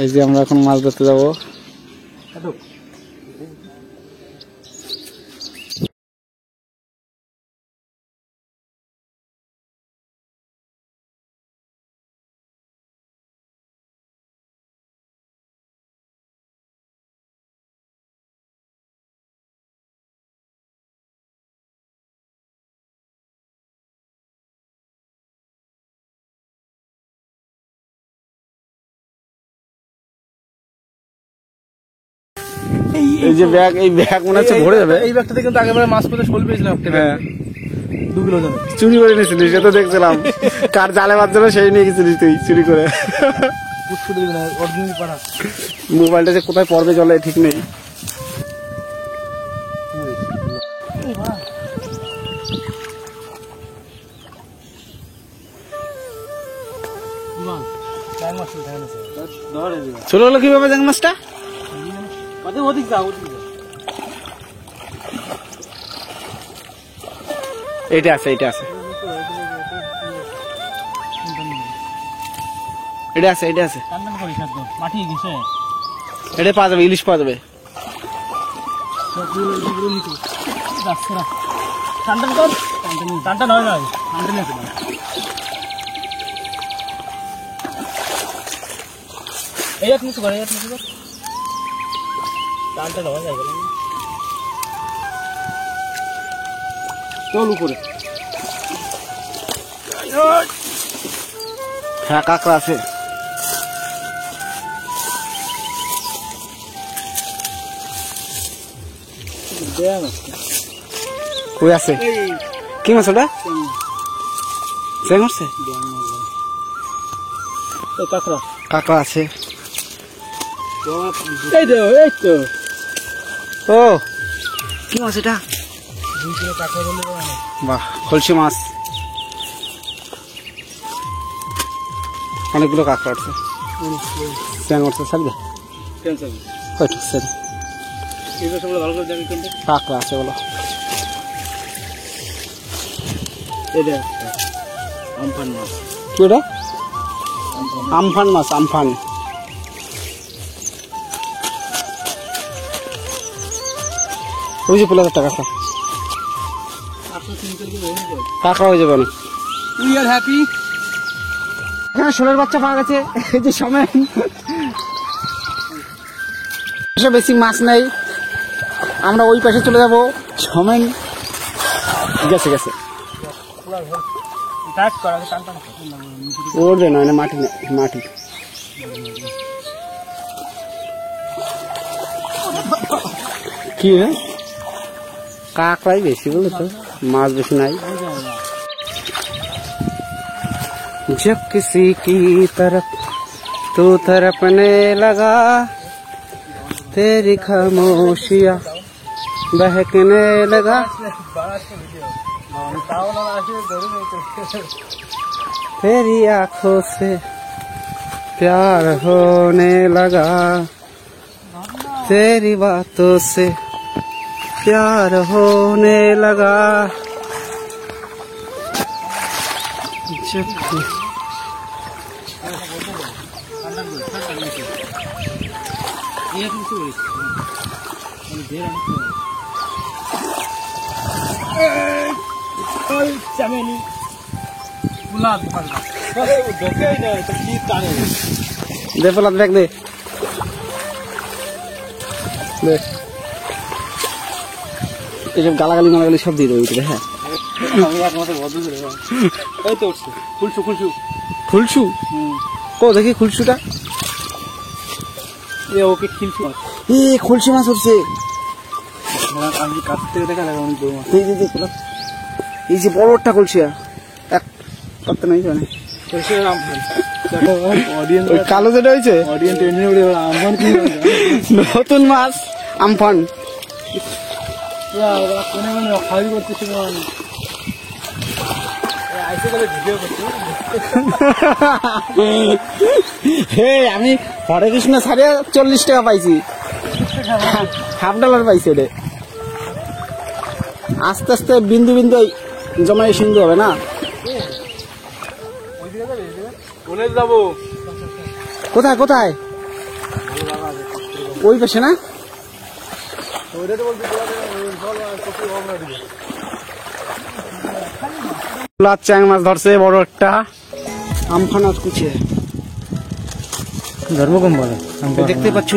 এই যে আমরা এখন মাছ ধরতে যাবো। এই যে ব্যাগ, এই ব্যাগ মনে হচ্ছে ভরে যাবে। এই ব্যাগটাতে কিন্তু আগেবারে মাছ পেতে শোল পেয়েছিলাম। হ্যাঁ, 2 কিলো যাবে। চুরি করে নিয়েছিলিস, সে তো দেখছিলাম। কার জালে মাছ ধরে সেই নিয়ে গেছিলিস তুই চুরি করে। মোবাইলটা যে কোথায় পড়বে জলে ঠিক নেই। চলে হলো কিভাবে জ্যাং মাছটা? এইটা আছে, এইটা আছে, এটা আছে, এটা আছে, এটা পাওয়া যাবে, ইলিশ পাওয়া যাবে। চল উপরে। হ্যাঁ, কাঁকড়া আছে। কই আছে? কি মাছ ওটা? চ্যাং মারছে? কাঁকড়া, কাঁকড়া আছে। এই তো। ও কি মাছ এটা? বাহ, খলসি মাছ। অনেকগুলো কাঁকড়া আছে, চ্যাং উঠছে। থাকবে কাঁকড়া আছে বলো। আমফান মাছ। কি ওটা? আমফান মাছ, আমফান। ওই যে পোলা একটা কাঁকড়া, কাঁকড়া হয়ে যাবে না। We are happy. হ্যাঁ, শোলের বাচ্চা পাওয়া গেছে। এই যে সময় বেশি মাছ নেই, আমরা ওই পাশে চলে যাবো। সময় গেছে গেছে ওর না, মাটি না, মাটি। কি কাঁকড়াই বেশি বলে তো, মাছ বেশি নাই। जब किसी की तरफ तू तरपने लगा, तेरी खामोशियां बहकने लगा, तेरी आंखों से प्यार होने लगा, तेरी बातों से प्यार होने लगा। दे पलाद बैग दे ये सब गालागाली मालागाली सब দিয়ে দেব হ্যাঁ আমি একমাত্র বদ্ধ করে এই তো উঠছে খুলছু খুলছু খুলছু কো দেখি খুলছুটা এ ওকে খিলছু এ খুলছু মাছ উঠছে আমি কাছ থেকে দেখা লাগে অনেক বড় মাছ এই যে দেখো এই যে বড়টা খুলছিয়া এক কত নাই জানে এসে নাম দেখো অডিয়েন্স ওই কালো যেটা হইছে অডিয়েন্স টেনে উড়ে আমফান কি নতুন মাছ আমফান ওরা কোনে কোনে খাই করতেছে মানে আইসে গেলে ভিডিও করতে হে আমি হরে কৃষ্ণ সাড়ে 40 টাকা পাইছি $1/2 পাইছি রে আস্তে আস্তে বিন্দু বিন্দু জমায় সিন্ধু হবে না ওই দিকে যাবে কোনে যাব কোথায় কোথায় ওই পাশে না চ্যাং মাছ ধরছে বড় একটা আমফানা কুচে ধর্ম কম বলে দেখতে পাচ্ছ